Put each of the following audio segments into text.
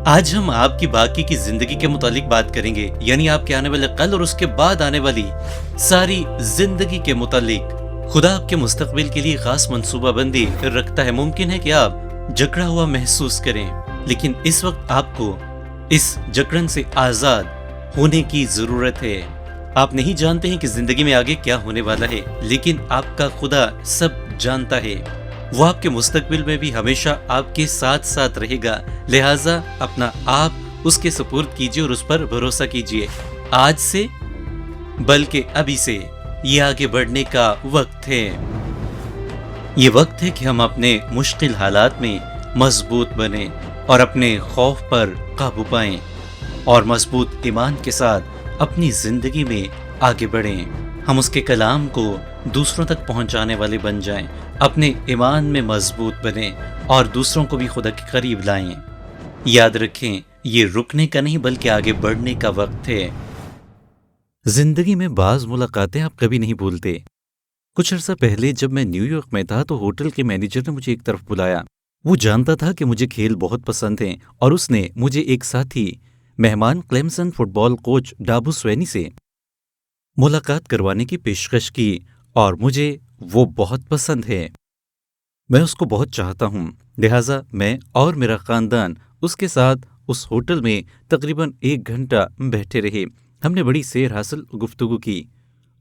آج ہم آپ کی باقی کی زندگی کے متعلق بات کریں گے، یعنی آپ کے آنے والے کل اور اس کے بعد آنے والی ساری زندگی کے متعلق۔ خدا آپ کے مستقبل کے لیے خاص منصوبہ بندی رکھتا ہے۔ ممکن ہے کہ آپ جکڑا ہوا محسوس کریں، لیکن اس وقت آپ کو اس جکڑن سے آزاد ہونے کی ضرورت ہے۔ آپ نہیں جانتے ہیں کہ زندگی میں آگے کیا ہونے والا ہے، لیکن آپ کا خدا سب جانتا ہے۔ وہ آپ کے مستقبل میں بھی ہمیشہ آپ کے ساتھ ساتھ رہے گا، لہٰذا اپنا آپ اس کے سپرد کیجیے اور اس پر بھروسہ کیجیے۔ آج سے بلکہ ابھی سے یہ آگے بڑھنے کا وقت ہے۔ یہ وقت ہے کہ ہم اپنے مشکل حالات میں مضبوط بنیں اور اپنے خوف پر قابو پائیں اور مضبوط ایمان کے ساتھ اپنی زندگی میں آگے بڑھیں۔ ہم اس کے کلام کو دوسروں تک پہنچانے والے بن جائیں، اپنے ایمان میں مضبوط بنیں اور دوسروں کو بھی خدا کے قریب لائیں۔ یاد رکھیں، یہ رکنے کا نہیں بلکہ آگے بڑھنے کا وقت ہے۔ زندگی میں بعض ملاقاتیں آپ کبھی نہیں بھولتے۔ کچھ عرصہ پہلے جب میں نیو یارک میں تھا تو ہوٹل کے مینیجر نے مجھے ایک طرف بلایا۔ وہ جانتا تھا کہ مجھے کھیل بہت پسند ہیں اور اس نے مجھے ایک ساتھی مہمان کلیمسن فٹ بال کوچ ڈابو سوینی سے ملاقات کروانے کی پیشکش کی اور مجھے وہ بہت پسند ہے۔ میں اس کو بہت چاہتا ہوں، لہٰذا میں اور میرا خاندان اس کے ساتھ اس ہوٹل میں تقریباً 1 گھنٹہ بیٹھے رہے۔ ہم نے بڑی سیر حاصل گفتگو کی۔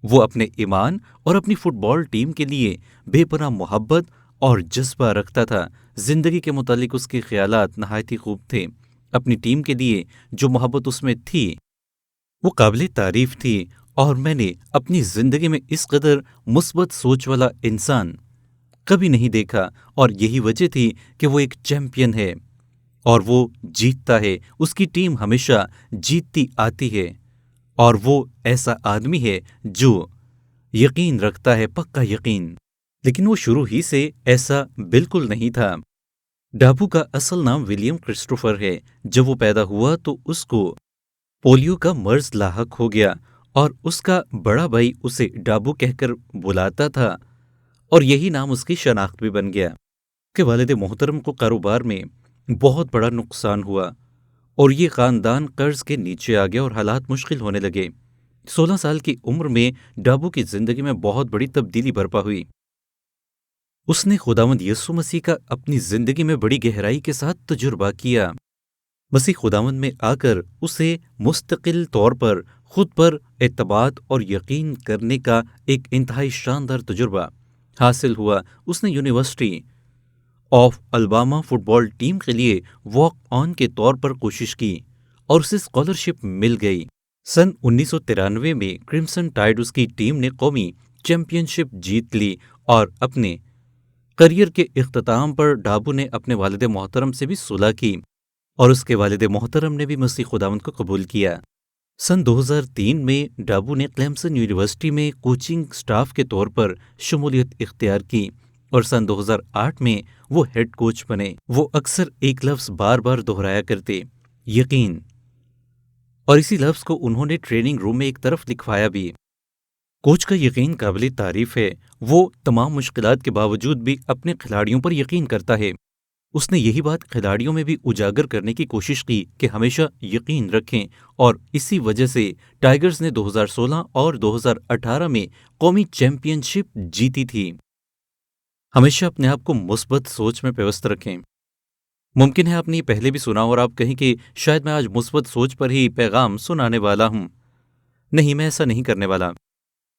وہ اپنے ایمان اور اپنی فٹ بال ٹیم کے لیے بے پناہ محبت اور جذبہ رکھتا تھا۔ زندگی کے متعلق اس کے خیالات نہایت ہی خوب تھے۔ اپنی ٹیم کے لیے جو محبت اس میں تھی وہ قابل تعریف تھی، اور میں نے اپنی زندگی میں اس قدر مثبت سوچ والا انسان کبھی نہیں دیکھا، اور یہی وجہ تھی کہ وہ ایک چیمپئن ہے اور وہ جیتتا ہے۔ اس کی ٹیم ہمیشہ جیتتی آتی ہے، اور وہ ایسا آدمی ہے جو یقین رکھتا ہے، پکا یقین۔ لیکن وہ شروع ہی سے ایسا بالکل نہیں تھا۔ ڈابو کا اصل نام ولیم کرسٹوفر ہے۔ جب وہ پیدا ہوا تو اس کو پولیو کا مرض لاحق ہو گیا، اور اس کا بڑا بھائی اسے ڈابو کہہ کر بلاتا تھا، اور یہی نام اس کی شناخت بھی بن گیا۔ کہ والد محترم کو کاروبار میں بہت بڑا نقصان ہوا اور یہ خاندان قرض کے نیچے آ گیا اور حالات مشکل ہونے لگے۔ 16 سال کی عمر میں ڈابو کی زندگی میں بہت بڑی تبدیلی برپا ہوئی۔ اس نے خداوند یسوع مسیح کا اپنی زندگی میں بڑی گہرائی کے ساتھ تجربہ کیا۔ مسیح خداوند میں آ کر اسے مستقل طور پر خود پر اعتماد اور یقین کرنے کا ایک انتہائی شاندار تجربہ حاصل ہوا۔ اس نے university of Alabama football team کے لیے واک آن کے طور پر کوشش کی اور اسے اسکالرشپ مل گئی۔ سن 1993 میں کرمسن ٹائیڈ اس کی ٹیم نے قومی چیمپئن شپ جیت لی، اور اپنے کریئر کے اختتام پر ڈابو نے اپنے والد محترم سے بھی صلح کی، اور اس کے والد محترم نے بھی مسیح خداوند کو قبول کیا۔ سن 2003 میں ڈابو نے کلیمسن یونیورسٹی میں کوچنگ سٹاف کے طور پر شمولیت اختیار کی، اور سن 2008 میں وہ ہیڈ کوچ بنے۔ وہ اکثر ایک لفظ بار بار دہرایا کرتے، یقین، اور اسی لفظ کو انہوں نے ٹریننگ روم میں ایک طرف لکھوایا بھی۔ کوچ کا یقین قابل تعریف ہے۔ وہ تمام مشکلات کے باوجود بھی اپنے کھلاڑیوں پر یقین کرتا ہے۔ اس نے یہی بات کھلاڑیوں میں بھی اجاگر کرنے کی کوشش کی کہ ہمیشہ یقین رکھیں، اور اسی وجہ سے ٹائیگرز نے 2016 اور 2018 میں قومی چیمپئن شپ جیتی تھی۔ ہمیشہ اپنے آپ کو مثبت سوچ میں پیوست رکھیں۔ ممکن ہے آپ نے یہ پہلے بھی سنا اور آپ کہیں کہ شاید میں آج مثبت سوچ پر ہی پیغام سنانے والا ہوں۔ نہیں، میں ایسا نہیں کرنے والا،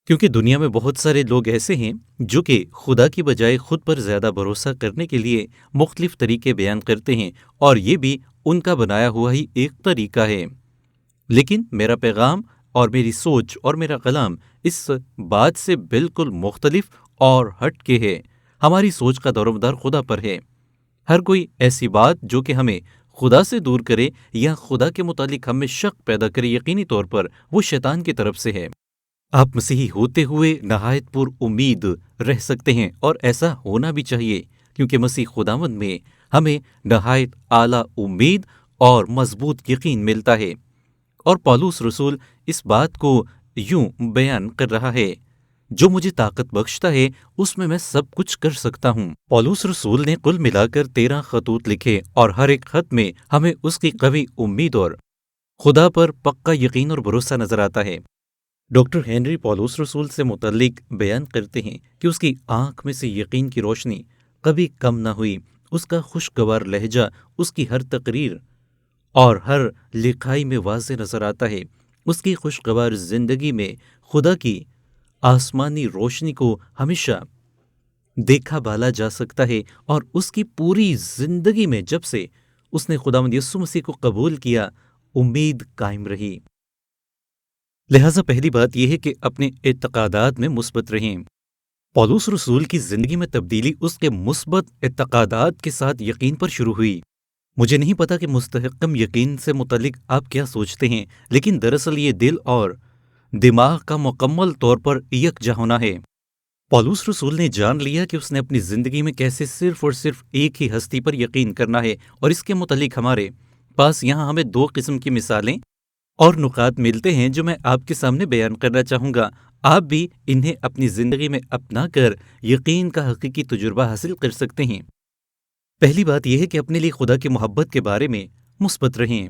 کیونکہ دنیا میں بہت سارے لوگ ایسے ہیں جو کہ خدا کی بجائے خود پر زیادہ بھروسہ کرنے کے لیے مختلف طریقے بیان کرتے ہیں، اور یہ بھی ان کا بنایا ہوا ہی ایک طریقہ ہے۔ لیکن میرا پیغام اور میری سوچ اور میرا کلام اس بات سے بالکل مختلف اور ہٹ کے ہے۔ ہماری سوچ کا دار و مدار خدا پر ہے۔ ہر کوئی ایسی بات جو کہ ہمیں خدا سے دور کرے یا خدا کے متعلق ہم میں شک پیدا کرے، یقینی طور پر وہ شیطان کی طرف سے ہے۔ آپ مسیحی ہوتے ہوئے نہایت پر امید رہ سکتے ہیں، اور ایسا ہونا بھی چاہیے، کیونکہ مسیح خداوند میں ہمیں نہایت اعلیٰ امید اور مضبوط یقین ملتا ہے۔ اور پالوس رسول اس بات کو یوں بیان کر رہا ہے، جو مجھے طاقت بخشتا ہے اس میں سب کچھ کر سکتا ہوں۔ پولس رسول نے کل ملا کر 13 خطوط لکھے اور ہر ایک خط میں ہمیں اس کی قوی امید اور خدا پر پکا یقین اور بھروسہ نظر آتا ہے۔ ڈاکٹر ہنری پولس رسول سے متعلق بیان کرتے ہیں کہ اس کی آنکھ میں سے یقین کی روشنی کبھی کم نہ ہوئی۔ اس کا خوشگوار لہجہ اس کی ہر تقریر اور ہر لکھائی میں واضح نظر آتا ہے۔ اس کی خوشگوار زندگی میں خدا کی آسمانی روشنی کو ہمیشہ دیکھا بالا جا سکتا ہے، اور اس کی پوری زندگی میں جب سے اس نے خداوند یسوع مسیح کو قبول کیا امید قائم رہی۔ لہٰذا پہلی بات یہ ہے کہ اپنے اعتقادات میں مثبت رہیں۔ پولس رسول کی زندگی میں تبدیلی اس کے مثبت اعتقادات کے ساتھ یقین پر شروع ہوئی۔ مجھے نہیں پتا کہ مستحکم یقین سے متعلق آپ کیا سوچتے ہیں، لیکن دراصل یہ دل اور دماغ کا مکمل طور پر یکجا ہونا ہے۔ پولس رسول نے جان لیا کہ اس نے اپنی زندگی میں کیسے صرف اور صرف ایک ہی ہستی پر یقین کرنا ہے، اور اس کے متعلق ہمارے پاس یہاں ہمیں 2 قسم کی مثالیں اور نکات ملتے ہیں جو میں آپ کے سامنے بیان کرنا چاہوں گا۔ آپ بھی انہیں اپنی زندگی میں اپنا کر یقین کا حقیقی تجربہ حاصل کر سکتے ہیں۔ پہلی بات یہ ہے کہ اپنے لیے خدا کی محبت کے بارے میں مثبت رہیں۔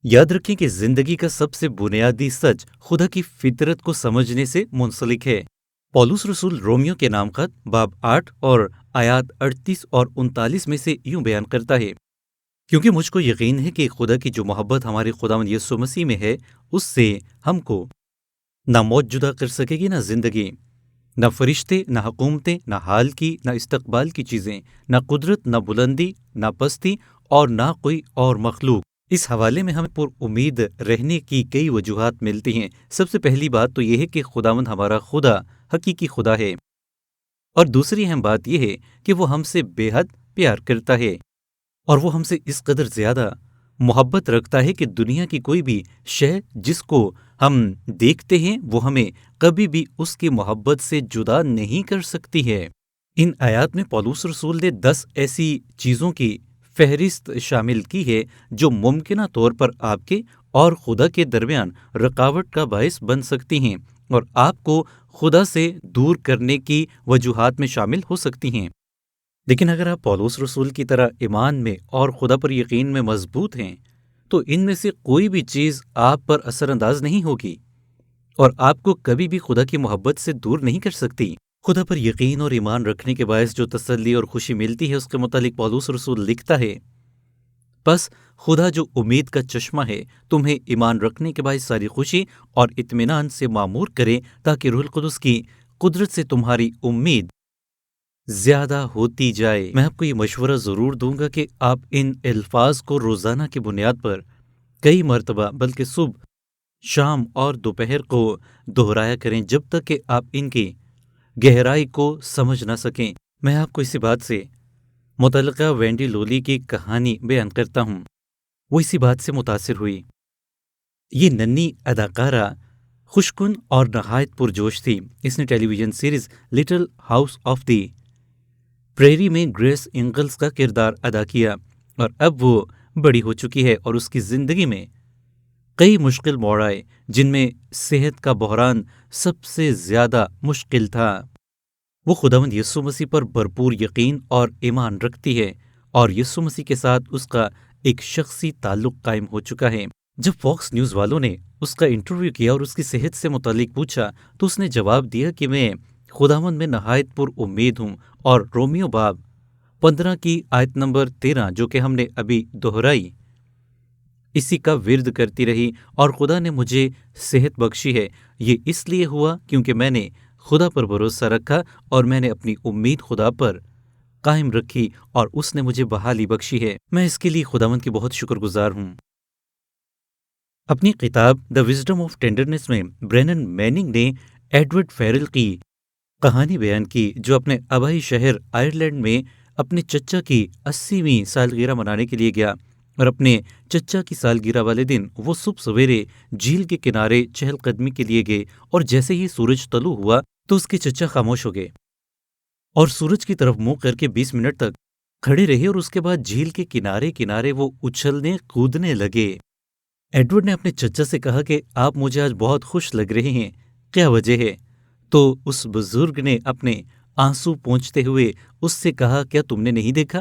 یاد رکھیں کہ زندگی کا سب سے بنیادی سچ خدا کی فطرت کو سمجھنے سے منسلک ہے۔ پولس رسول رومیو کے نام خط باب 8 اور آیات 38 اور 39 میں سے یوں بیان کرتا ہے: کیونکہ مجھ کو یقین ہے کہ خدا کی جو محبت ہمارے خداوند یسوع مسیح میں ہے اس سے ہم کو نہ موت جدا کر سکے گی، نہ زندگی، نہ فرشتے، نہ حکومتیں، نہ حال کی، نہ استقبال کی چیزیں، نہ قدرت، نہ بلندی، نہ پستی، اور نہ کوئی اور مخلوق۔ اس حوالے میں ہمیں پر امید رہنے کی کئی وجوہات ملتی ہیں۔ سب سے پہلی بات تو یہ ہے کہ خداوند ہمارا خدا حقیقی خدا ہے، اور دوسری اہم بات یہ ہے کہ وہ ہم سے بے حد پیار کرتا ہے، اور وہ ہم سے اس قدر زیادہ محبت رکھتا ہے کہ دنیا کی کوئی بھی شے جس کو ہم دیکھتے ہیں وہ ہمیں کبھی بھی اس کی محبت سے جدا نہیں کر سکتی ہے۔ ان آیات میں پولس رسول نے 10 ایسی چیزوں کی فہرست شامل کی ہے جو ممکنہ طور پر آپ کے اور خدا کے درمیان رکاوٹ کا باعث بن سکتی ہیں اور آپ کو خدا سے دور کرنے کی وجوہات میں شامل ہو سکتی ہیں۔ لیکن اگر آپ پولس رسول کی طرح ایمان میں اور خدا پر یقین میں مضبوط ہیں تو ان میں سے کوئی بھی چیز آپ پر اثر انداز نہیں ہوگی اور آپ کو کبھی بھی خدا کی محبت سے دور نہیں کر سکتی۔ خدا پر یقین اور ایمان رکھنے کے باعث جو تسلی اور خوشی ملتی ہے اس کے متعلق پولس رسول لکھتا ہے: بس خدا جو امید کا چشمہ ہے تمہیں ایمان رکھنے کے باعث ساری خوشی اور اطمینان سے معمور کرے، تاکہ روح القدس کی قدرت سے تمہاری امید زیادہ ہوتی جائے۔ میں آپ کو یہ مشورہ ضرور دوں گا کہ آپ ان الفاظ کو روزانہ کی بنیاد پر کئی مرتبہ، بلکہ صبح، شام اور دوپہر کو دہرایا کریں جب تک کہ آپ ان کی گہرائی کو سمجھ نہ سکیں۔ میں آپ کو اسی بات سے متعلقہ وینڈی لولی کی کہانی بیان کرتا ہوں۔ وہ اسی بات سے متاثر ہوئی۔ یہ ننھی اداکارہ خوشکن اور نہایت پرجوش تھی۔ اس نے television series Little House of the Prairie میں گریس انگلز کا کردار ادا کیا، اور اب وہ بڑی ہو چکی ہے اور اس کی زندگی میں کئی مشکل موڑ آئے جن میں صحت کا بحران سب سے زیادہ مشکل تھا۔ وہ خداوند یسوع مسیح پر بھرپور یقین اور ایمان رکھتی ہے، اور یسوع مسیح کے ساتھ اس کا ایک شخصی تعلق قائم ہو چکا ہے۔ جب فاکس نیوز والوں نے اس کا انٹرویو کیا اور اس کی صحت سے متعلق پوچھا تو اس نے جواب دیا کہ میں خداوند میں نہایت پر امید ہوں، اور رومیو باب 15 کی آیت نمبر 13 جو کہ ہم نے ابھی دہرائی، اسی کا ورد کرتی رہی، اور خدا نے مجھے صحت بخشی ہے۔ یہ اس لیے ہوا کیونکہ میں نے خدا پر بھروسہ رکھا اور میں نے اپنی امید خدا پر قائم رکھی، اور اس نے مجھے بحالی بخشی ہے۔ میں اس کے لیے خداوند کی بہت شکر گزار ہوں۔ اپنی کتاب دا وزڈم آف ٹینڈرنیس میں برینن میننگ نے ایڈورڈ فیرل کی کہانی بیان کی، جو اپنے آبائی شہر آئرلینڈ میں اپنے چچا کی 80ویں سالگرہ منانے کے لیے گیا، اور اپنے چچا کی سالگرہ والے دن وہ صبح سویرے جھیل کے کنارے چہل قدمی کے لیے گئے، اور جیسے ہی سورج طلوع ہوا تو اس کے چچا خاموش ہو گئے اور سورج کی طرف منہ کر کے 20 منٹ تک کھڑے رہے، اور اس کے بعد جھیل کے کنارے کنارے وہ اچھلنے کودنے لگے۔ ایڈورڈ نے اپنے چچا سے کہا کہ آپ مجھے آج بہت خوش لگ رہے ہیں، کیا وجہ ہے؟ تو اس بزرگ نے اپنے آنسو پونچھتے ہوئے اس سے کہا، کیا تم نے نہیں دیکھا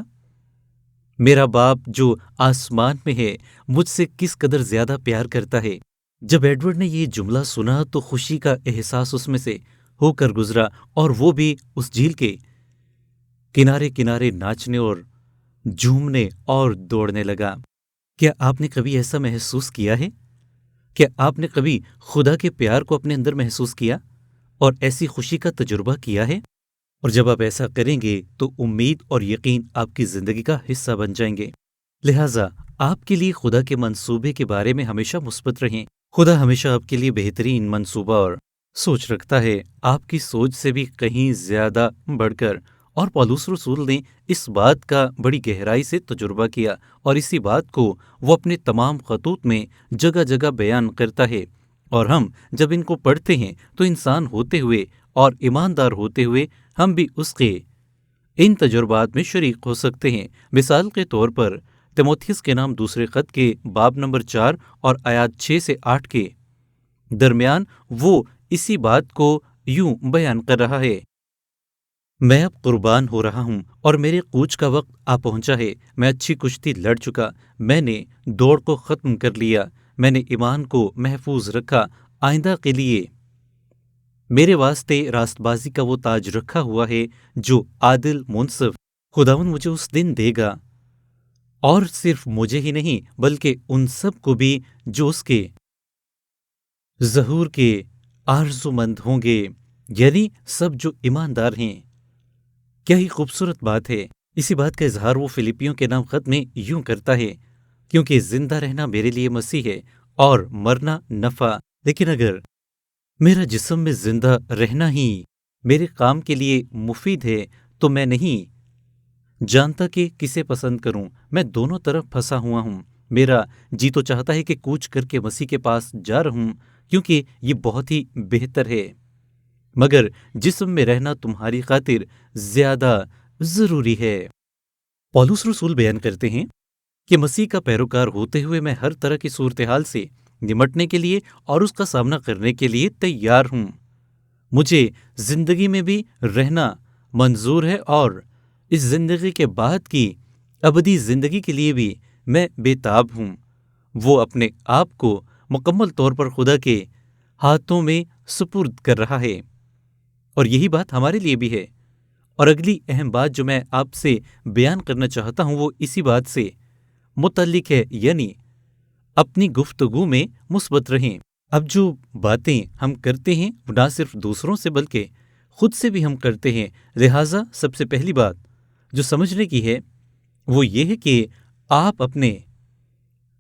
میرا باپ جو آسمان میں ہے مجھ سے کس قدر زیادہ پیار کرتا ہے؟ جب ایڈورڈ نے یہ جملہ سنا تو خوشی کا احساس اس میں سے ہو کر گزرا، اور وہ بھی اس جھیل کے کنارے کنارے ناچنے اور جھومنے اور دوڑنے لگا۔ کیا آپ نے کبھی ایسا محسوس کیا ہے؟ کیا آپ نے کبھی خدا کے پیار کو اپنے اندر محسوس کیا اور ایسی خوشی کا تجربہ کیا ہے؟ اور جب آپ ایسا کریں گے تو امید اور یقین آپ کی زندگی کا حصہ بن جائیں گے۔ لہٰذا آپ کے لیے خدا کے منصوبے کے بارے میں ہمیشہ مثبت رہیں۔ خدا ہمیشہ آپ کے لیے بہترین منصوبہ اور سوچ رکھتا ہے، آپ کی سوچ سے بھی کہیں زیادہ بڑھ کر۔ اور پولس رسول نے اس بات کا بڑی گہرائی سے تجربہ کیا، اور اسی بات کو وہ اپنے تمام خطوط میں جگہ جگہ بیان کرتا ہے۔ اور ہم جب ان کو پڑھتے ہیں تو انسان ہوتے ہوئے اور ایماندار ہوتے ہوئے ہم بھی اس کے ان تجربات میں شریک ہو سکتے ہیں۔ مثال کے طور پر تیموتھیوس کے نام دوسرے خط کے باب نمبر 4 اور آیات 6 سے 8 کے درمیان وہ اسی بات کو یوں بیان کر رہا ہے، میں اب قربان ہو رہا ہوں اور میرے کوچ کا وقت آ پہنچا ہے۔ میں اچھی کشتی لڑ چکا، میں نے دوڑ کو ختم کر لیا، میں نے ایمان کو محفوظ رکھا۔ آئندہ کے لیے میرے واسطے راست بازی کا وہ تاج رکھا ہوا ہے جو عادل منصف خداوند مجھے اس دن دے گا، اور صرف مجھے ہی نہیں بلکہ ان سب کو بھی جو اس کے ظہور کے آرزو مند ہوں گے، یعنی سب جو ایماندار ہیں۔ کیا ہی خوبصورت بات ہے۔ اسی بات کا اظہار وہ فلپیوں کے نام خط میں یوں کرتا ہے، کیونکہ زندہ رہنا میرے لیے مسیح ہے اور مرنا نفع۔ لیکن اگر میرا جسم میں زندہ رہنا ہی میرے کام کے لیے مفید ہے تو میں نہیں جانتا کہ کسے پسند کروں۔ میں دونوں طرف پھنسا ہوا ہوں۔ میرا جی تو چاہتا ہے کہ کوچ کر کے مسیح کے پاس جا رہا ہوں، کیونکہ یہ بہت ہی بہتر ہے، مگر جسم میں رہنا تمہاری خاطر زیادہ ضروری ہے۔ پولس رسول بیان کرتے ہیں کہ مسیح کا پیروکار ہوتے ہوئے میں ہر طرح کی صورتحال سے نمٹنے کے لیے اور اس کا سامنا کرنے کے لیے تیار ہوں۔ مجھے زندگی میں بھی رہنا منظور ہے، اور اس زندگی کے بعد کی ابدی زندگی کے لیے بھی میں بے تاب ہوں۔ وہ اپنے آپ کو مکمل طور پر خدا کے ہاتھوں میں سپرد کر رہا ہے، اور یہی بات ہمارے لیے بھی ہے۔ اور اگلی اہم بات جو میں آپ سے بیان کرنا چاہتا ہوں وہ اسی بات سے متعلق ہے، یعنی اپنی گفتگو میں مثبت رہیں۔ اب جو باتیں ہم کرتے ہیں نہ صرف دوسروں سے بلکہ خود سے بھی ہم کرتے ہیں، لہٰذا سب سے پہلی بات جو سمجھنے کی ہے وہ یہ ہے کہ آپ اپنے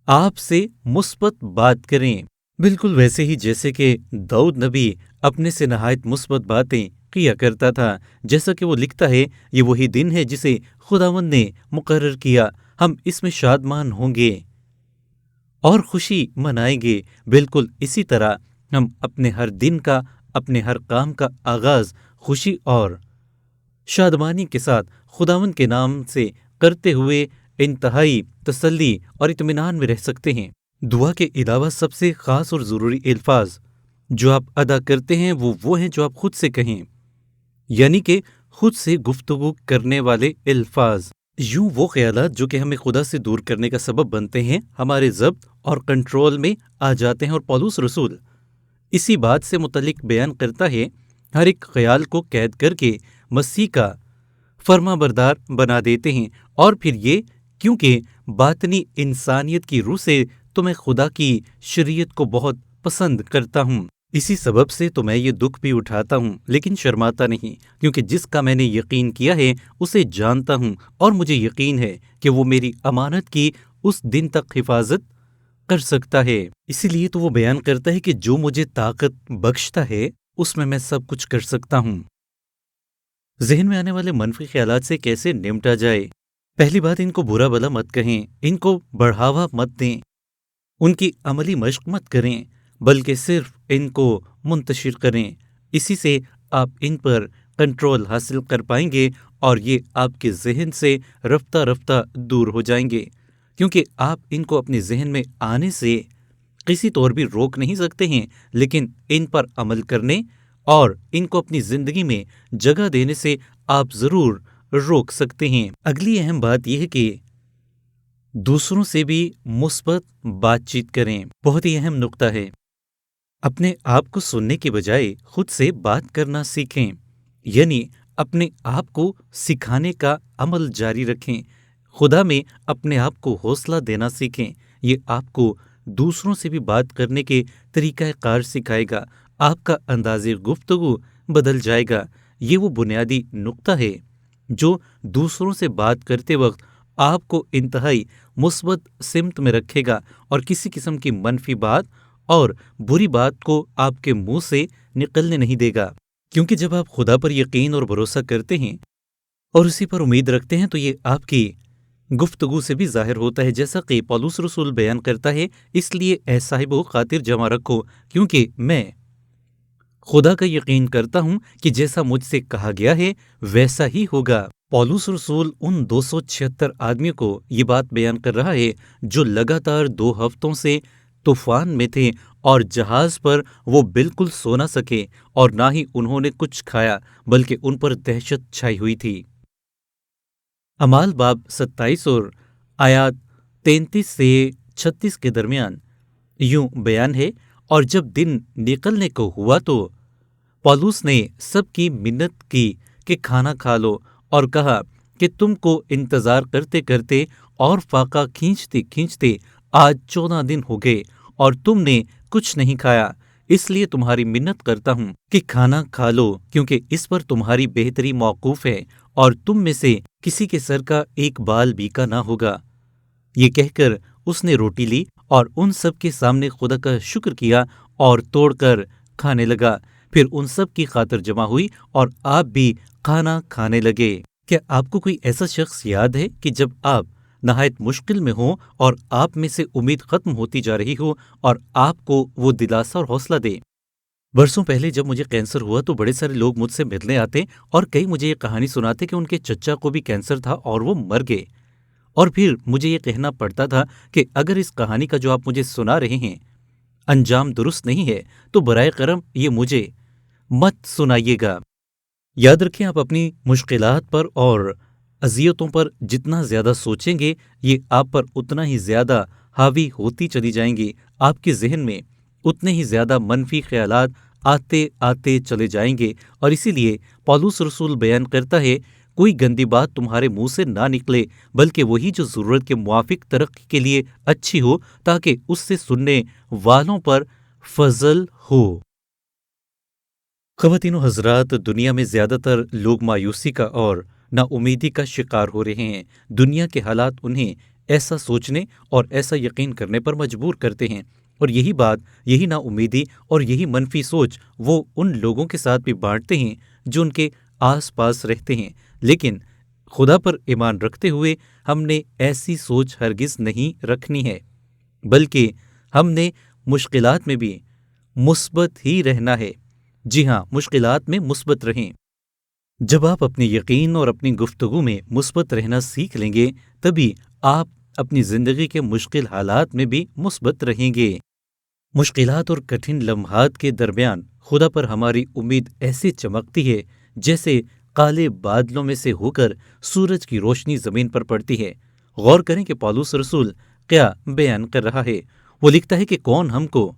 آپ سے مثبت بات کریں، بالکل ویسے ہی جیسے کہ داؤد نبی اپنے سے نہایت مثبت باتیں کیا کرتا تھا۔ جیسا کہ وہ لکھتا ہے، یہ وہی دن ہے جسے خداوند نے مقرر کیا، ہم اس میں شادمان ہوں گے اور خوشی منائیں گے۔ بالکل اسی طرح ہم اپنے ہر دن کا، اپنے ہر کام کا آغاز خوشی اور شادمانی کے ساتھ خداوند کے نام سے کرتے ہوئے انتہائی تسلی اور اطمینان میں رہ سکتے ہیں۔ دعا کے علاوہ سب سے خاص اور ضروری الفاظ جو آپ ادا کرتے ہیں وہ ہیں جو آپ خود سے کہیں، یعنی کہ خود سے گفتگو کرنے والے الفاظ۔ یوں وہ خیالات جو کہ ہمیں خدا سے دور کرنے کا سبب بنتے ہیں ہمارے ضبط اور کنٹرول میں آ جاتے ہیں، اور پولس رسول اسی بات سے متعلق بیان کرتا ہے، ہر ایک خیال کو قید کر کے مسیح کا فرما بردار بنا دیتے ہیں۔ اور پھر یہ کیونکہ باطنی انسانیت کی روح سے تو میں خدا کی شریعت کو بہت پسند کرتا ہوں، اسی سبب سے تو میں یہ دکھ بھی اٹھاتا ہوں لیکن شرماتا نہیں، کیونکہ جس کا میں نے یقین کیا ہے اسے جانتا ہوں، اور مجھے یقین ہے کہ وہ میری امانت کی اس دن تک حفاظت کر سکتا ہے۔ اسی لیے تو وہ بیان کرتا ہے کہ جو مجھے طاقت بخشتا ہے اس میں سب کچھ کر سکتا ہوں۔ ذہن میں آنے والے منفی خیالات سے کیسے نمٹا جائے؟ پہلی بات، ان کو برا بھلا مت کہیں، ان کو بڑھاوا مت دیں، ان کی عملی مشق مت کریں، بلکہ صرف ان کو منتشر کریں۔ اسی سے آپ ان پر کنٹرول حاصل کر پائیں گے، اور یہ آپ کے ذہن سے رفتہ رفتہ دور ہو جائیں گے، کیونکہ آپ ان کو اپنے ذہن میں آنے سے کسی طور بھی روک نہیں سکتے ہیں، لیکن ان پر عمل کرنے اور ان کو اپنی زندگی میں جگہ دینے سے آپ ضرور روک سکتے ہیں۔ اگلی اہم بات یہ ہے کہ دوسروں سے بھی مثبت بات چیت کریں۔ بہت ہی اہم نقطہ ہے، اپنے آپ کو سننے کے بجائے خود سے بات کرنا سیکھیں، یعنی اپنے آپ کو سکھانے کا عمل جاری رکھیں۔ خدا میں اپنے آپ کو حوصلہ دینا سیکھیں، یہ آپ کو دوسروں سے بھی بات کرنے کے طریقہ کار سکھائے گا، آپ کا انداز گفتگو بدل جائے گا۔ یہ وہ بنیادی نقطہ ہے جو دوسروں سے بات کرتے وقت آپ کو انتہائی مثبت سمت میں رکھے گا اور کسی قسم کی منفی بات اور بری بات کو آپ کے منہ سے نکلنے نہیں دے گا، کیونکہ جب آپ خدا پر یقین اور بھروسہ کرتے ہیں اور اسی پر امید رکھتے ہیں تو یہ آپ کی گفتگو سے بھی ظاہر ہوتا ہے، جیسا کہ پولس رسول بیان کرتا ہے، اس لیے اے صاحبو خاطر جمع رکھو، کیونکہ میں خدا کا یقین کرتا ہوں کہ جیسا مجھ سے کہا گیا ہے ویسا ہی ہوگا۔ پولس رسول ان 276 آدمیوں کو یہ بات بیان کر رہا ہے جو لگاتار 2 ہفتوں سے طوفان میں تھے اور جہاز پر وہ بالکل سو نہ سکے اور نہ ہی انہوں نے کچھ کھایا، بلکہ ان پر دہشت چھائی ہوئی تھی۔ اعمال باب 27 اور آیات 33 سے 36 کے درمیان یوں بیان ہے، اور جب دن نکلنے کو ہوا تو پولس نے سب کی منت کی کہ کھانا کھا لو، اور کہا کہ تم کو انتظار کرتے کرتے اور فاقہ کھینچتے کھینچتے آج 14 دن ہو گئے اور تم نے کچھ نہیں کھایا، اس لیے تمہاری منت کرتا ہوں کہ کھانا کھا لو، کیونکہ اس پر تمہاری بہتری موقوف ہے اور تم میں سے کسی کے سر کا ایک بال بیکا نہ ہوگا۔ یہ کہہ کر اس نے روٹی لی اور ان سب کے سامنے خدا کا شکر کیا اور توڑ کر کھانے لگا، پھر ان سب کی خاطر جمع ہوئی اور آپ بھی کھانا کھانے لگے۔ کیا آپ کو کوئی ایسا شخص یاد ہے کہ جب آپ نہایت مشکل میں ہوں اور آپ میں سے امید ختم ہوتی جا رہی ہو اور آپ کو وہ دلاسا اور حوصلہ دے؟ برسوں پہلے جب مجھے کینسر ہوا تو بڑے سارے لوگ مجھ سے ملنے آتے اور کئی مجھے یہ کہانی سناتے کہ ان کے چچا کو بھی کینسر تھا اور وہ مر گئے، اور پھر مجھے یہ کہنا پڑتا تھا کہ اگر اس کہانی کا جو آپ مجھے سنا رہے ہیں انجام درست نہیں ہے تو برائے کرم یہ مجھے مت سنائیے گا۔ یاد رکھیں، آپ اپنی مشکلات پر اور اذیتوں پر جتنا زیادہ سوچیں گے یہ آپ پر اتنا ہی زیادہ حاوی ہوتی چلی جائیں گی، آپ کے ذہن میں اتنے ہی زیادہ منفی خیالات آتے آتے چلے جائیں گے، اور اسی لیے پولس رسول بیان کرتا ہے کوئی گندی بات تمہارے منہ سے نہ نکلے، بلکہ وہی جو ضرورت کے موافق ترقی کے لیے اچھی ہو، تاکہ اس سے سننے والوں پر فضل ہو۔ خواتین و حضرات، دنیا میں زیادہ تر لوگ مایوسی کا اور نا امیدی کا شکار ہو رہے ہیں۔ دنیا کے حالات انہیں ایسا سوچنے اور ایسا یقین کرنے پر مجبور کرتے ہیں، اور یہی بات، یہی نا امیدی اور یہی منفی سوچ وہ ان لوگوں کے ساتھ بھی بانٹتے ہیں جو ان کے آس پاس رہتے ہیں، لیکن خدا پر ایمان رکھتے ہوئے ہم نے ایسی سوچ ہرگز نہیں رکھنی ہے، بلکہ ہم نے مشکلات میں بھی مثبت ہی رہنا ہے۔ جی ہاں، مشکلات میں مثبت رہیں۔ جب آپ اپنے یقین اور اپنی گفتگو میں مثبت رہنا سیکھ لیں گے تبھی آپ اپنی زندگی کے مشکل حالات میں بھی مثبت رہیں گے۔ مشکلات اور کٹھن لمحات کے درمیان خدا پر ہماری امید ایسے چمکتی ہے جیسے کالے بادلوں میں سے ہو کر سورج کی روشنی زمین پر پڑتی ہے۔ غور کریں کہ پولس رسول کیا بیان کر رہا ہے۔ وہ لکھتا ہے کہ کون ہم کو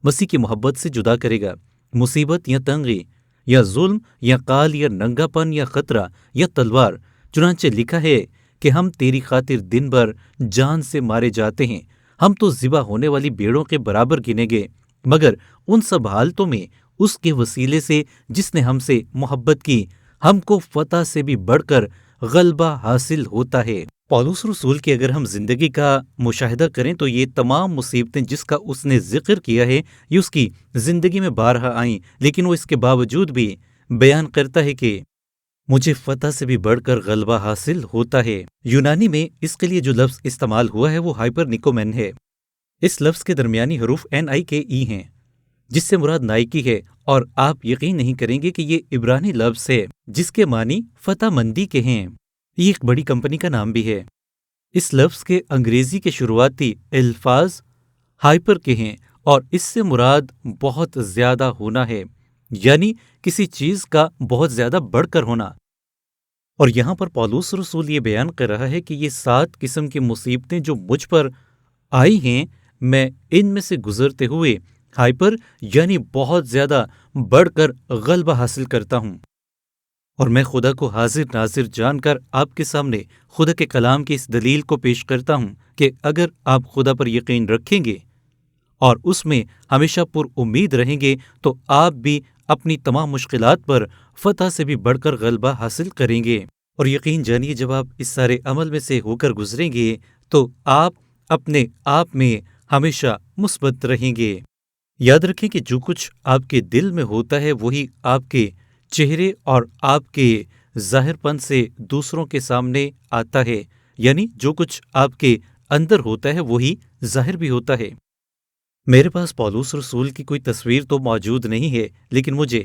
مسیح کی محبت سے جدا کرے گا؟ مصیبت یا تنگی یا ظلم یا کال یا ننگا پن یا خطرہ یا تلوار؟ چنانچہ لکھا ہے کہ ہم تیری خاطر دن بھر جان سے مارے جاتے ہیں، ہم تو ذبح ہونے والی بھیڑوں کے برابر گنے گئے، مگر ان سب حالتوں میں اس کے وسیلے سے جس نے ہم سے محبت کی ہم کو فتح سے بھی بڑھ کر غلبہ حاصل ہوتا ہے۔ پولس رسول کی اگر ہم زندگی کا مشاہدہ کریں تو یہ تمام مصیبتیں جس کا اس نے ذکر کیا ہے یہ اس کی زندگی میں بارہا آئیں، لیکن وہ اس کے باوجود بھی بیان کرتا ہے کہ مجھے فتح سے بھی بڑھ کر غلبہ حاصل ہوتا ہے۔ یونانی میں اس کے لیے جو لفظ استعمال ہوا ہے وہ ہائپر نکومین ہے۔ اس لفظ کے درمیانی حروف NIKE ہیں، جس سے مراد نائکی ہے، اور آپ یقین نہیں کریں گے کہ یہ عبرانی لفظ ہے جس کے معنی فتح مندی کے ہیں۔ یہ ایک بڑی کمپنی کا نام بھی ہے۔ اس لفظ کے انگریزی کے شروعاتی الفاظ ہائپر کے ہیں اور اس سے مراد بہت زیادہ ہونا ہے۔ یعنی کسی چیز کا بہت زیادہ بڑھ کر ہونا۔ اور یہاں پر پولس رسول یہ بیان کر رہا ہے کہ یہ 7 قسم کی مصیبتیں جو مجھ پر آئی ہیں، میں ان میں سے گزرتے ہوئے ہائپر یعنی بہت زیادہ بڑھ کر غلبہ حاصل کرتا ہوں۔ اور میں خدا کو حاضر ناظر جان کر آپ کے سامنے خدا کے کلام کی اس دلیل کو پیش کرتا ہوں کہ اگر آپ خدا پر یقین رکھیں گے اور اس میں ہمیشہ پر امید رہیں گے تو آپ بھی اپنی تمام مشکلات پر فتح سے بھی بڑھ کر غلبہ حاصل کریں گے۔ اور یقین جانیے جب آپ اس سارے عمل میں سے ہو کر گزریں گے تو آپ اپنے آپ میں ہمیشہ مثبت رہیں گے۔ یاد رکھیں کہ جو کچھ آپ کے دل میں ہوتا ہے وہی آپ کے چہرے اور آپ کے ظاہر پن سے دوسروں کے سامنے آتا ہے، یعنی جو کچھ آپ کے اندر ہوتا ہے وہی ظاہر بھی ہوتا ہے۔ میرے پاس پولس رسول کی کوئی تصویر تو موجود نہیں ہے، لیکن مجھے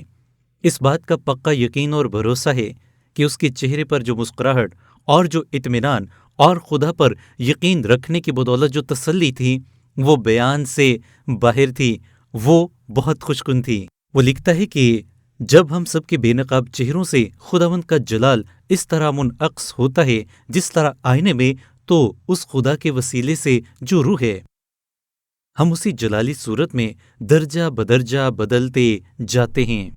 اس بات کا پکا یقین اور بھروسہ ہے کہ اس کے چہرے پر جو مسکراہٹ اور جو اطمینان اور خدا پر یقین رکھنے کی بدولت جو تسلی تھی وہ بیان سے باہر تھی، وہ بہت خوشکن تھی۔ وہ لکھتا ہے کہ جب ہم سب کے بے نقاب چہروں سے خداوند کا جلال اس طرح منعکس ہوتا ہے جس طرح آئینے میں، تو اس خدا کے وسیلے سے جو روح ہے ہم اسی جلالی صورت میں درجہ بدرجہ بدلتے جاتے ہیں۔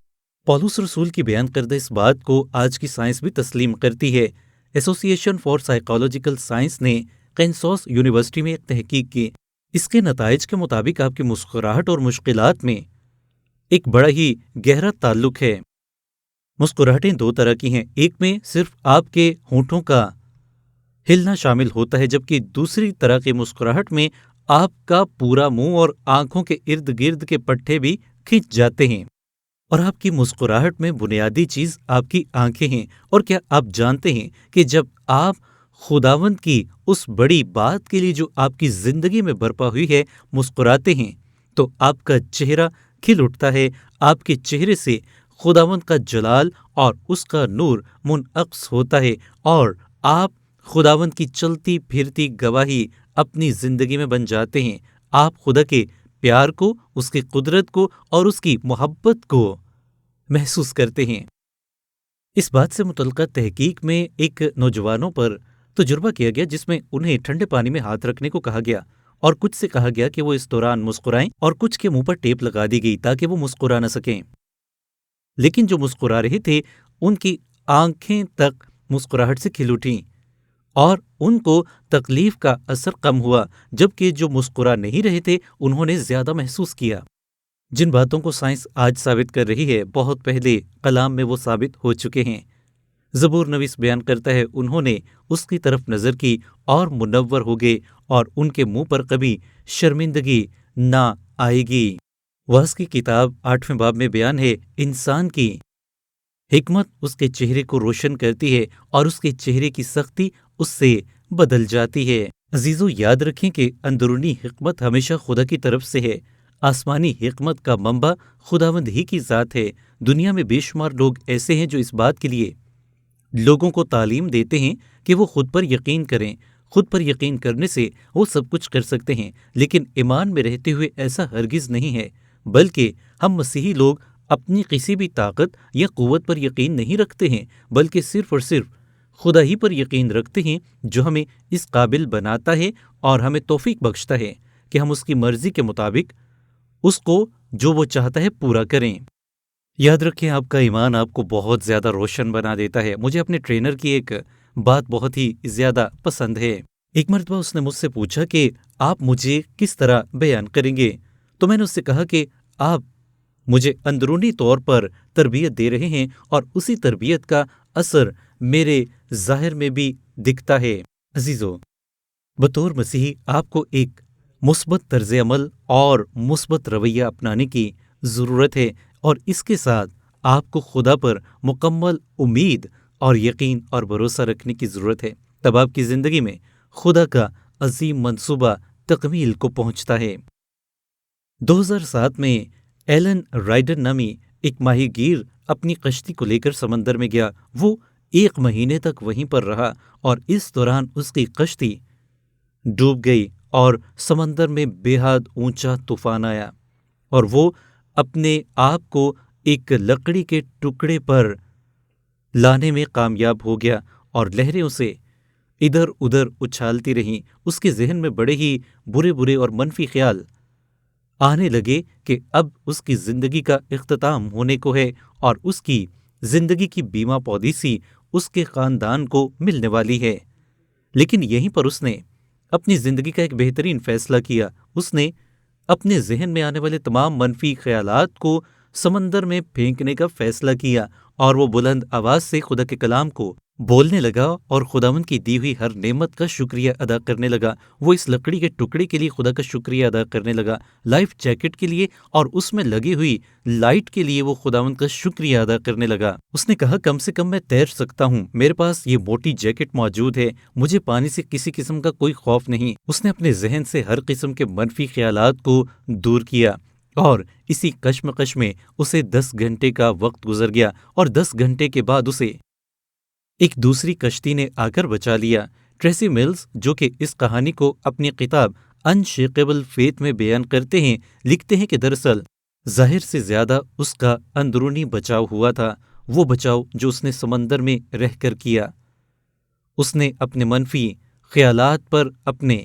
پولس رسول کی بیان کردہ اس بات کو آج کی سائنس بھی تسلیم کرتی ہے۔ ایسوسی ایشن فار سائیکالوجیکل سائنس نے کینساس یونیورسٹی میں ایک تحقیق کی۔ اس کے نتائج کے مطابق آپ کی مسکراہٹ اور مشکلات میں ایک بڑا ہی گہرا تعلق ہے۔ مسکراہٹیں 2 طرح کی ہیں، ایک میں صرف آپ کے ہونٹوں کا ہلنا شامل ہوتا ہے، جبکہ دوسری طرح کی مسکراہٹ میں آپ کا پورا منہ اور آنکھوں کے ارد گرد کے پٹھے بھی کھنچ جاتے ہیں۔ اور آپ کی مسکراہٹ میں بنیادی چیز آپ کی آنکھیں ہیں۔ اور کیا آپ جانتے ہیں کہ جب آپ خداوند کی اس بڑی بات کے لیے جو آپ کی زندگی میں برپا ہوئی ہے مسکراتے ہیں تو آپ کا چہرہ کھل اٹھتا ہے، آپ کے چہرے سے خداوند کا جلال اور اس کا نور منعکس ہوتا ہے، اور آپ خداوند کی چلتی پھرتی گواہی اپنی زندگی میں بن جاتے ہیں۔ آپ خدا کے پیار کو، اس کی قدرت کو اور اس کی محبت کو محسوس کرتے ہیں۔ اس بات سے متعلقہ تحقیق میں ایک نوجوانوں پر تجربہ کیا گیا جس میں انہیں ٹھنڈے پانی میں ہاتھ رکھنے کو کہا گیا اور کچھ سے کہا گیا کہ وہ اس دوران مسکرائیں، اور کچھ کے منہ پر ٹیپ لگا دی گئی تاکہ وہ مسکرا نہ سکیں۔ لیکن جو مسکرا رہے تھے ان کی آنکھیں تک مسکراہٹ سے کھل اٹھیں اور ان کو تکلیف کا اثر کم ہوا، جبکہ جو مسکرا نہیں رہے تھے انہوں نے زیادہ محسوس کیا۔ جن باتوں کو سائنس آج ثابت کر رہی ہے بہت پہلے کلام میں وہ ثابت ہو چکے ہیں۔ زبور نویس بیان کرتا ہے انہوں نے اس کی طرف نظر کی اور منور ہو گئے، اور ان کے منہ پر کبھی شرمندگی نہ آئے گی۔ وعظ کی کتاب 8ویں باب میں بیان ہے، انسان کی حکمت اس کے چہرے کو روشن کرتی ہے اور اس کے چہرے کی سختی اس سے بدل جاتی ہے۔ عزیزو، یاد رکھیں کہ اندرونی حکمت ہمیشہ خدا کی طرف سے ہے۔ آسمانی حکمت کا منبع خداوند ہی کی ذات ہے۔ دنیا میں بے شمار لوگ ایسے ہیں جو اس بات کے لیے لوگوں کو تعلیم دیتے ہیں کہ وہ خود پر یقین کریں۔ خود پر یقین کرنے سے وہ سب کچھ کر سکتے ہیں، لیکن ایمان میں رہتے ہوئے ایسا ہرگز نہیں ہے، بلکہ ہم مسیحی لوگ اپنی کسی بھی طاقت یا قوت پر یقین نہیں رکھتے ہیں، بلکہ صرف اور صرف خدا ہی پر یقین رکھتے ہیں جو ہمیں اس قابل بناتا ہے اور ہمیں توفیق بخشتا ہے کہ ہم اس کی مرضی کے مطابق اس کو جو وہ چاہتا ہے پورا کریں۔ یاد رکھیں، آپ کا ایمان آپ کو بہت زیادہ روشن بنا دیتا ہے۔ مجھے اپنے ٹرینر کی ایک بات بہت ہی زیادہ پسند ہے۔ ایک مرتبہ اس نے مجھ سے پوچھا کہ آپ مجھے کس طرح بیان کریں گے، تو میں نے اس سے کہا کہ آپ مجھے اندرونی طور پر تربیت دے رہے ہیں اور اسی تربیت کا اثر میرے ظاہر میں بھی دکھتا ہے۔ عزیزو، بطور مسیحی آپ کو ایک مثبت طرز عمل اور مثبت رویہ اپنانے کی ضرورت ہے، اور اس کے ساتھ آپ کو خدا پر مکمل امید اور یقین اور بھروسہ رکھنے کی ضرورت ہے۔ تب آپ کی زندگی میں خدا کا عظیم منصوبہ تکمیل کو پہنچتا ہے۔ 2007 میں ایلن رائڈر نامی ایک ماہی گیر اپنی کشتی کو لے کر سمندر میں گیا۔ وہ 1 مہینے تک وہیں پر رہا اور اس دوران اس کی کشتی ڈوب گئی اور سمندر میں بے حد اونچا طوفان آیا، اور وہ اپنے آپ کو ایک لکڑی کے ٹکڑے پر لانے میں کامیاب ہو گیا اور لہریں اسے ادھر ادھر اچھالتی رہیں۔ اس کے ذہن میں بڑے ہی برے برے اور منفی خیال آنے لگے کہ اب اس کی زندگی کا اختتام ہونے کو ہے اور اس کی زندگی کی بیمہ پالیسی اس کے خاندان کو ملنے والی ہے۔ لیکن یہیں پر اس نے اپنی زندگی کا ایک بہترین فیصلہ کیا۔ اس نے اپنے ذہن میں آنے والے تمام منفی خیالات کو سمندر میں پھینکنے کا فیصلہ کیا اور وہ بلند آواز سے خدا کے کلام کو بولنے لگا اور خداوند کی دی ہوئی ہر نعمت کا شکریہ ادا کرنے لگا۔ وہ اس لکڑی کے ٹکڑے کے لیے خدا کا شکریہ ادا کرنے لگا، لائف جیکٹ کے لیے اور اس میں لگی ہوئی لائٹ کے لیے وہ خداوند کا شکریہ ادا کرنے لگا۔ اس نے کہا کم سے کم میں تیر سکتا ہوں، میرے پاس یہ موٹی جیکٹ موجود ہے، مجھے پانی سے کسی قسم کا کوئی خوف نہیں۔ اس نے اپنے ذہن سے ہر قسم کے منفی خیالات کو دور کیا اور اسی کشمکش میں اسے 10 گھنٹے کا وقت گزر گیا اور 10 گھنٹے کے بعد اسے ایک دوسری کشتی نے آ کر بچا لیا۔ ٹریسی ملز جو کہ اس کہانی کو اپنی کتاب انشیکیبل فیتھ میں بیان کرتے ہیں، لکھتے ہیں کہ دراصل ظاہر سے زیادہ اس کا اندرونی بچاؤ ہوا تھا، وہ بچاؤ جو اس نے سمندر میں رہ کر کیا۔ اس نے اپنے منفی خیالات پر اپنے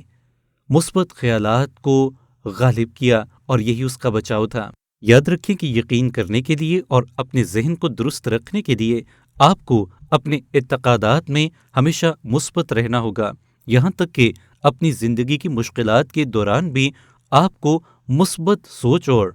مثبت خیالات کو غالب کیا اور یہی اس کا بچاؤ تھا۔ یاد رکھیں کہ یقین کرنے کے لیے اور اپنے ذہن کو درست رکھنے کے لیے آپ کو اپنے اعتقادات میں ہمیشہ مثبت رہنا ہوگا، یہاں تک کہ اپنی زندگی کی مشکلات کے دوران بھی آپ کو مثبت سوچ اور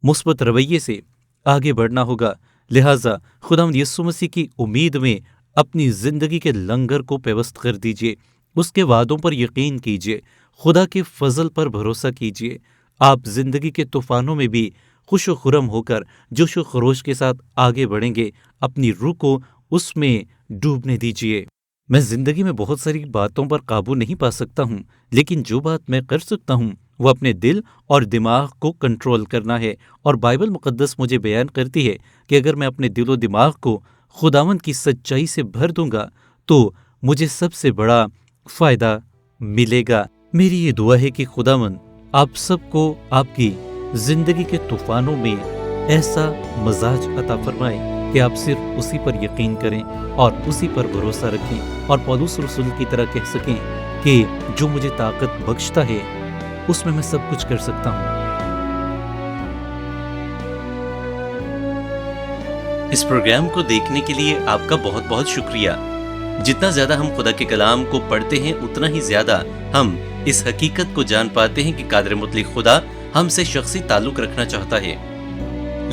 مثبت رویے سے آگے بڑھنا ہوگا۔ لہٰذا خداوند یسوع مسیح کی امید میں اپنی زندگی کے لنگر کو پیوست کر دیجیے، اس کے وعدوں پر یقین کیجیے، خدا کے فضل پر بھروسہ کیجیے۔ آپ زندگی کے طوفانوں میں بھی خوش و خرم ہو کر جوش و خروش کے ساتھ آگے بڑھیں گے، اپنی روح کو اس میں ڈوبنے دیجیے۔ میں زندگی میں بہت ساری باتوں پر قابو نہیں پا سکتا ہوں، لیکن جو بات میں کر سکتا ہوں وہ اپنے دل اور دماغ کو کنٹرول کرنا ہے، اور بائبل مقدس مجھے بیان کرتی ہے کہ اگر میں اپنے دل و دماغ کو خداوند کی سچائی سے بھر دوں گا تو مجھے سب سے بڑا فائدہ ملے گا۔ میری یہ دعا ہے کہ خداوند آپ سب کو آپ کی زندگی کے طوفانوں میں ایسا مزاج عطا فرمائے کہ آپ صرف اسی پر یقین کریں اور اسی پر بھروسہ رکھیں، اور پولس رسول کی طرح کہہ سکیں کہ جو مجھے طاقت بخشتا ہے اس میں سب کچھ کر سکتا ہوں۔ اس پروگرام کو دیکھنے کے لیے آپ کا بہت بہت شکریہ۔ جتنا زیادہ ہم خدا کے کلام کو پڑھتے ہیں اتنا ہی زیادہ ہم اس حقیقت کو جان پاتے ہیں کہ قادر مطلق خدا ہم سے شخصی تعلق رکھنا چاہتا ہے۔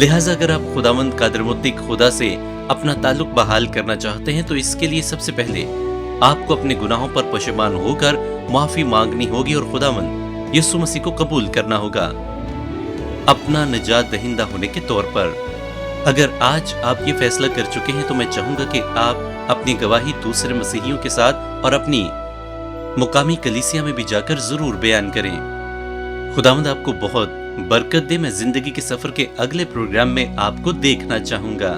لہٰذا اگر آپ خداوند قادر مطلق خدا سے اپنا تعلق بحال کرنا چاہتے ہیں تو اس کے لیے سب سے پہلے آپ کو اپنے گناہوں پر پشیمان ہو کر معافی مانگنی ہوگی اور خداوند یسوع مسیح کو قبول کرنا ہوگا اپنا نجات دہندہ ہونے کے طور پر۔ اگر آج آپ یہ فیصلہ کر چکے ہیں تو میں چاہوں گا کہ آپ اپنی گواہی دوسرے مسیحیوں کے ساتھ اور اپنی مقامی کلیسیا میں بھی جا کر ضرور بیان کریں۔ خداوند آپ کو بہت برکت دے۔ میں زندگی کے سفر کے اگلے پروگرام میں آپ کو دیکھنا چاہوں گا۔